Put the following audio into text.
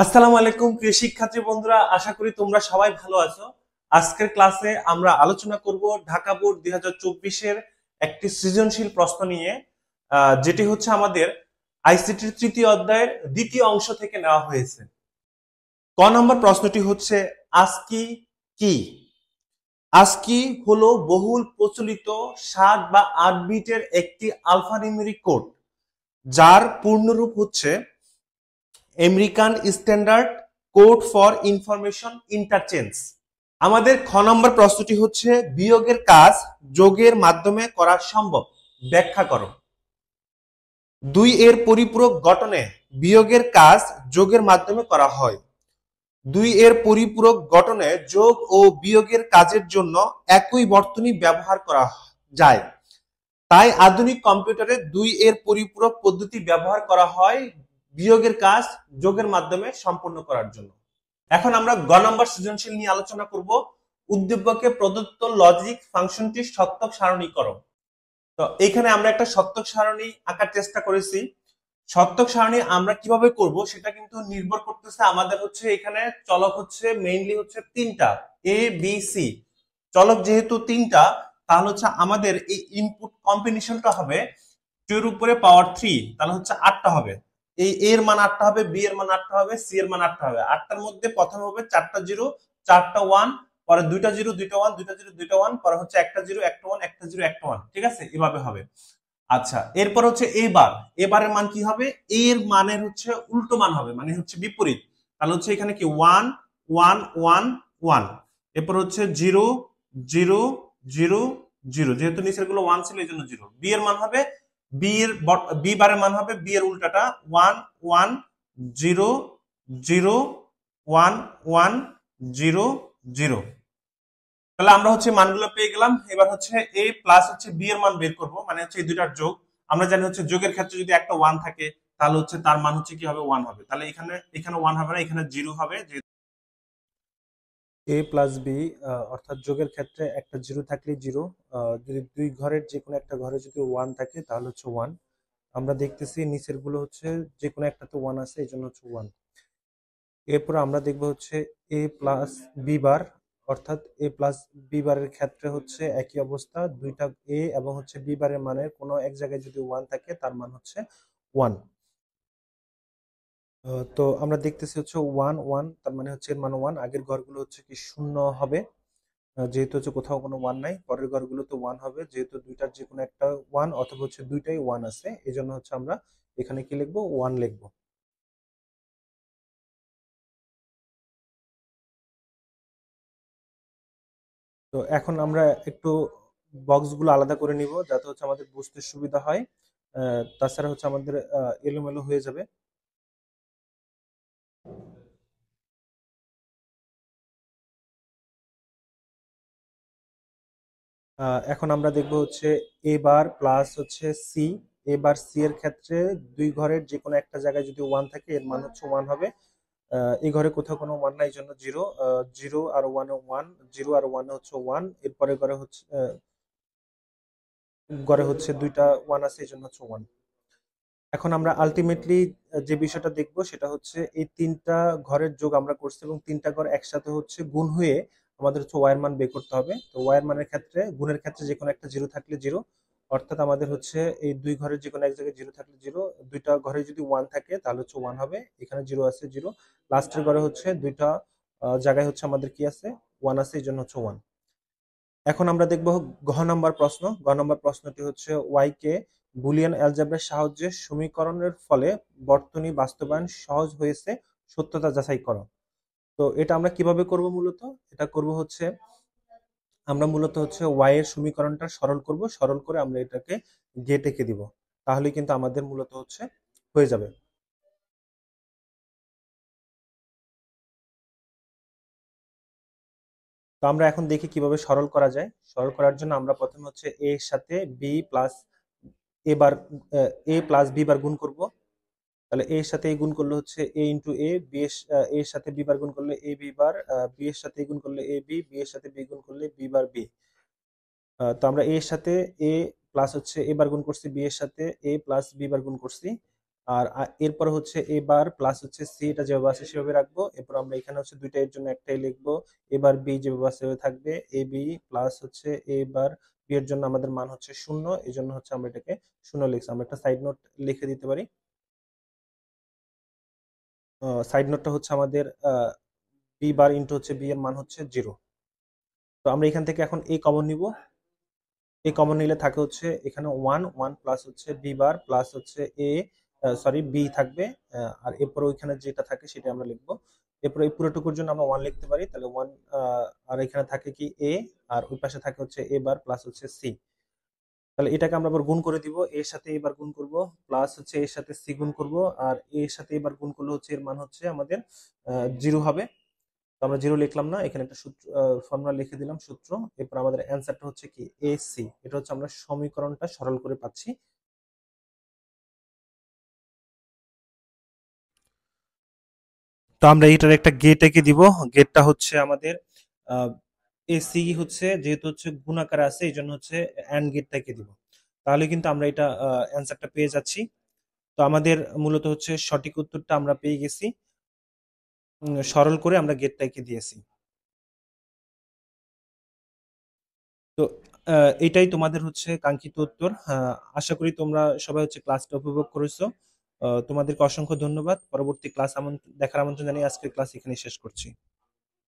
আসসালামু আলাইকুম প্রিয় শিক্ষার্থী বন্ধুরা, আশা করি তোমরা সবাই ভালো আছো। আজকের ক্লাসে আমরা আলোচনা করব ঢাকা বোর্ড 2024-এর একটি সৃজনশীল প্রশ্ন নিয়ে, যেটি হচ্ছে আমাদের আইসিটির তৃতীয় অধ্যায়ের দ্বিতীয় অংশ থেকে নেওয়া হয়েছে। ক নম্বর প্রশ্নটি হচ্ছে আস্কি কি? আস্কি হলো বহুল প্রচলিত 7 বা 8 বিটের একটি আলফানিউমেরিক কোড, যার পূর্ণরূপ হচ্ছে American standard code for information interchange. আমাদের খ নম্বর প্রশ্নটি হচ্ছে বিয়োগের কাজ যোগের মাধ্যমে করা সম্ভব, ব্যাখ্যা করো। 2 এর পরিপূরক গঠনে বিয়োগের কাজ যোগের মাধ্যমে করা হয়। 2 এর পরিপূরক গঠনে যোগ ও বিয়োগের কাজের জন্য একই বর্তনী ব্যবহার করা যায়। তাই আধুনিক কম্পিউটারে 2 এর পরিপূরক পদ্ধতি ব্যবহার করা হয় বিয়োগের কাজ যোগের মাধ্যমে সম্পন্ন করার জন্য। এখন আমরা গ নম্বর সৃজনশীল নিয়ে আলোচনা করব। উদ্দীপকে প্রদত্ত লজিক ফাংশনটি সত্যক সারণী করো। তো এখানে আমরা একটা সত্যক সারণী আঁকার চেষ্টা করেছি। সত্যক সারণী আমরা কিভাবে করব সেটা কিন্তু নির্ভর করতেছে আমাদের হচ্ছে এখানে চলক হচ্ছে মেইনলি হচ্ছে 3টা, এ বি সি। চলক যেহেতু 3টা, তাহলে হচ্ছে আমাদের এই ইনপুট কম্বিনেশনটা হবে 2 এর উপরে পাওয়ার 3, তাহলে হচ্ছে 8টা হবে। এই এ এর মান 8টা হবে, বি এর মান 8টা হবে, সি এর মান 8টা হবে। 8টার মধ্যে প্রথমে হবে 4টা 0, 4টা 1, পরে 2টা 0, 2টা 1, 2টা 0, 2টা 1, পরে হচ্ছে একটা 0, একটা 1, একটা 0, একটা 1। ঠিক আছে, এভাবে হবে। আচ্ছা, এরপর হচ্ছে এবারের মান কি হবে? এর মানের হচ্ছে উল্টো মান হবে, মানে হচ্ছে বিপরীত। তাহলে হচ্ছে এখানে কি 1 1 1 1, এরপর হচ্ছে 0 0 0 0, যেহেতু নিচের গুলো 1 ছিল এই জন্য 0। বি এর মান হবে বি বারের মান হবে বি এর উল্টাটা 1 1 0 0 1 1 0 0। তাহলে আমরা হচ্ছে মানগুলো পেয়ে গেলাম। এবার হচ্ছে এ প্লাস হচ্ছে বি এর মান বের করব, মানে হচ্ছে এই দুইটার যোগ। আমরা জানি হচ্ছে যোগের ক্ষেত্রে যদি একটা 1 থাকে তাহলে হচ্ছে তার মান হচ্ছে কি হবে 1 হবে। তাহলে এখানে 1 হবে না, এখানে 0 হবে। এ প্লাস বি, অর্থাৎ যোগের ক্ষেত্রে একটা 0 থাকলে 0, যদি দুই ঘরের যে কোনো একটা ঘরে যদি 1 থাকে তাহলে হচ্ছে 1। আমরা দেখতেছি নিচের গুলো হচ্ছে যে কোনো একটাতে 1 আছে, এই জন্য হচ্ছে 1। এরপর আমরা দেখব হচ্ছে এ প্লাস বি বার, অর্থাৎ এ প্লাস বি বারের ক্ষেত্রে হচ্ছে একই অবস্থা, দুইটা এ এবং হচ্ছে বি বারের মানের কোনো এক জায়গায় যদি 1 থাকে তার মান হচ্ছে 1। তো আমরা দেখতেছি হচ্ছে 1 1, তার মানে হচ্ছে এর মান 1। আগের ঘরগুলো হচ্ছে কি শূন্য হবে, যেহেতু হচ্ছে কোথাও কোনো 1 নাই। পরের ঘরগুলো তো 1 হবে, যেহেতু দুইটার যে কোনো একটা 1 অথবা হচ্ছে দুইটাই 1 আছে, এই জন্য হচ্ছে আমরা এখানে কি লিখবো 1 লিখবো। তো এখন আমরা একটু বক্সগুলো আলাদা করে নিব যাতে হচ্ছে আমাদের বুঝতে সুবিধা হয়। তাছাড়া হচ্ছে আমাদের এলোমেলো হয়ে যাবে। এখন আমরা দেখব হচ্ছে এ বার প্লাস হচ্ছে সি। এ বার সি এর ক্ষেত্রে দুই ঘরের যে কোনো একটা জায়গায় যদি 1 থাকে এর মান হচ্ছে 1 হবে। এই ঘরে কোথাও কোনো 1 নাই, এই জন্য 0। 0 আর 1 1, 0 আর 1 হচ্ছে 1। এরপরে ঘরে হচ্ছে দুইটা 1 আছে, এই জন্য হচ্ছে 1। এখন আমরা আলটিমেটলি যে বিষয়টা দেখব সেটা হচ্ছে এই 3টা ঘরের যোগ আমরা করছি এবং 3টা ঘর একসাথে হচ্ছে গুণ হয়ে আমাদের হচ্ছে ওয়াই এর মান বের করতে হবে। তো ওয়াই এর মানের ক্ষেত্রে গুণের ক্ষেত্রে যে কোনো একটা 0 থাকলে 0, অর্থাৎ আমাদের হচ্ছে এই দুই ঘরের যে কোনো এক জায়গায় 0 থাকলে 0, দুইটা ঘরে যদি 1 থাকে তাহলে হচ্ছে 1 হবে। এখানে 0 আছে 0, লাস্টের ঘরে হচ্ছে দুইটা জায়গায় হচ্ছে আমাদের কি আছে 1 আছে, এই জন্য হচ্ছে 1। এখন আমরা দেখব ঘ নম্বর প্রশ্নটি হচ্ছে ওয়াই কে বুলিয়ান অ্যালজেব্রার সাহায্যে সমীকরণের ফলে বর্তনী বাস্তবায়ন সহজ হয়েছে, সত্যতা যাচাই করো। তো এটা আমরা কিভাবে করব? মূলত এটা করব হচ্ছে আমরা মূলত হচ্ছে ওয়াই এর সমীকরণটা সরল করব, সরল করে আমরা এটাকে গেট এঁকে দিব, তাহলে কিন্তু আমাদের মূলত হচ্ছে হয়ে যাবে। তো আমরা এখন দেখি কিভাবে সরল করা যায়। সরল করার জন্য আমরা প্রথমে হচ্ছে এ এর সাথে বি প্লাস এ বার এ প্লাস বি বার গুণ করব। তাহলে এ এর সাথে এ গুণ করলে হচ্ছে এ ইন্টু এ, বি এর সাথে বি বার গুণ করলে এ বি বার, বি এর সাথে গুণ করলে এ বি, বি এর সাথে বি গুণ করলে বি বার বি। তো আমরা এ এর সাথে এ প্লাস হচ্ছে এ বার গুণ করছি, বি এর সাথে এ প্লাস বি বার গুণ করছি। আর এরপর হচ্ছে এ বার প্লাস হচ্ছে সি, এটা যেভাবে আছে সেভাবে রাখবো। এরপর আমরা এখানে হচ্ছে দুইটা এর জন্য একটাই লিখবো। এবার বি যেভাবে আছে সেভাবে থাকবে, এ বি প্লাস হচ্ছে এ বার বি এর জন্য আমাদের মান হচ্ছে 0, এই জন্য হচ্ছে আমরা এটাকে 0 লিখছি। আমরা একটা সাইড নোট লিখে দিতে পারি। সাইড নোটটা হচ্ছে আমাদের বি বার ইন্টু হচ্ছে বি এর মান হচ্ছে 0। তো আমরা এখান থেকে এখন এ কমন নিব। এ কমন নিলে থাকে হচ্ছে এখানে 1 প্লাস হচ্ছে বি বার প্লাস হচ্ছে এ, সরি বি থাকবে। আর এরপর ওইখানে যেটা থাকে সেটা আমরা লিখবো। এরপর এই পুরোটুকুর জন্য আমরা 1 লিখতে পারি, তাহলে 1। আর এখানে থাকে কি এ, আর ওই পাশে থাকে হচ্ছে এ বার প্লাস হচ্ছে সি। তাহলে এটাকে আমরা আবার গুণ করে দিব, এর সাথে এবার গুণ করব, প্লাস হচ্ছে এর সাথে সি গুণ করব, আর এর সাথে এবার গুণ করলে হচ্ছে এর মান হচ্ছে আমাদের 0 হবে। তো আমরা 0 লিখলাম না, এখানে একটা সূত্র ফর্মুলা লিখে দিলাম, সূত্র। এরপর আমাদের অ্যান্সারটা হচ্ছে কি এসি, এটা হচ্ছে আমরা সমীকরণটা সরল করে পাচ্ছি। তো আমরা এটার একটা গেট এঁকে দিব। গেটটা হচ্ছে আমাদের এসি হচ্ছে যেহেতু হচ্ছে গুণাকারে আছে এই জন্য হচ্ছে অ্যান্ড গেটটা এঁকে দিব। তাহলে কিন্তু আমরা এটা অ্যান্সারটা পেয়ে যাচ্ছি। তো আমাদের মূলত হচ্ছে সঠিক উত্তরটা আমরা পেয়ে গেছি। সরল করে আমরা গেটটা এঁকে দিয়েছি। তো এটাই তোমাদের হচ্ছে কাঙ্ক্ষিত উত্তর। আশা করি তোমরা সবাই হচ্ছে ক্লাসটা উপভোগ করেছো। তোমাদেরকে অসংখ্য ধন্যবাদ। পরবর্তী ক্লাস দেখার আমন্ত্রণ জানিয়ে আজকের ক্লাস এখানে শেষ করছি।